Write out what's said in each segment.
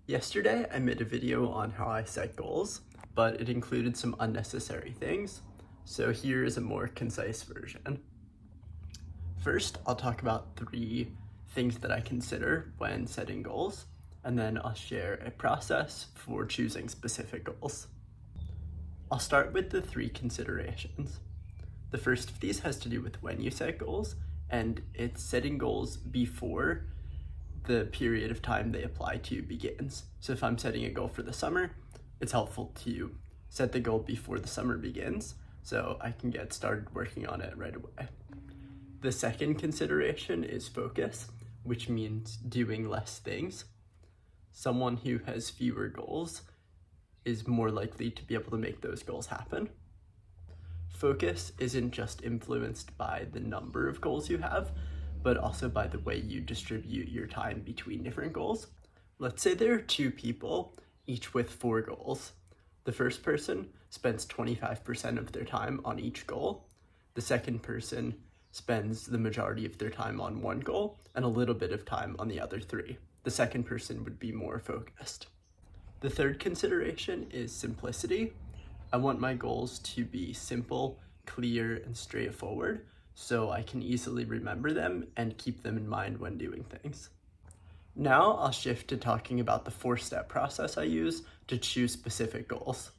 Yesterday, I made a video on how I set goals, but it included some unnecessary things, so here is a more concise version. First, I'll talk about 3 things that I consider when setting goals, and then I'll share a process for choosing specific goals. I'll start with the 3 considerations. The first of these has to do with when you set goals, and it's setting goals before the period of time they apply to begins. So if I'm setting a goal for the summer, it's helpful to set the goal before the summer begins so I can get started working on it right away. The second consideration is focus, which means doing less things. Someone who has fewer goals is more likely to be able to make those goals happen. Focus isn't just influenced by the number of goals you have, but also by the way you distribute your time between different goals. Let's say there are 2 people, each with 4 goals. The first person spends 25% of their time on each goal. The second person spends the majority of their time on one goal and a little bit of time on the other 3. The second person would be more focused. The third consideration is simplicity. I want my goals to be simple, clear, and straightforward, so I can easily remember them and keep them in mind when doing things. Now I'll shift to talking about the 4-step process I use to choose specific goals.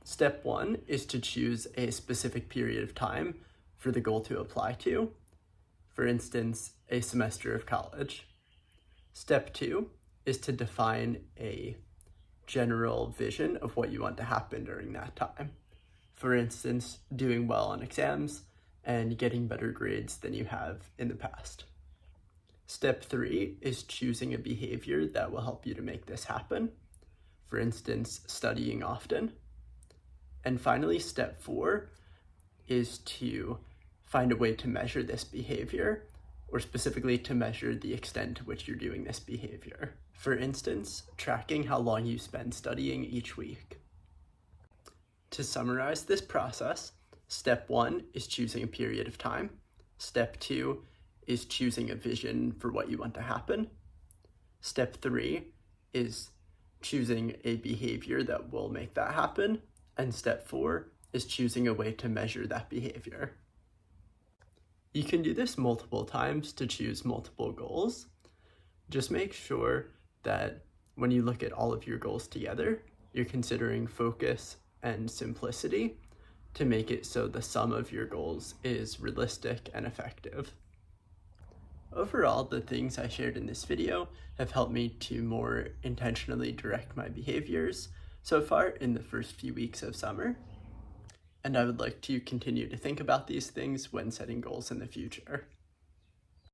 Step 1 is to choose a specific period of time for the goal to apply to, for instance, a semester of college. Step 2 is to define a general vision of what you want to happen during that time. For instance, doing well on exams and getting better grades than you have in the past. Step 3 is choosing a behavior that will help you to make this happen. For instance, studying often. And finally, step 4 is to find a way to measure this behavior, or specifically to measure the extent to which you're doing this behavior. For instance, tracking how long you spend studying each week. To summarize this process, step 1 is choosing a period of time. Step 2 is choosing a vision for what you want to happen. Step 3 is choosing a behavior that will make that happen. And step 4 is choosing a way to measure that behavior. You can do this multiple times to choose multiple goals. Just make sure that when you look at all of your goals together, you're considering focus and simplicity to make it so the sum of your goals is realistic and effective. Overall, the things I shared in this video have helped me to more intentionally direct my behaviors so far in the first few weeks of summer, and I would like to continue to think about these things when setting goals in the future.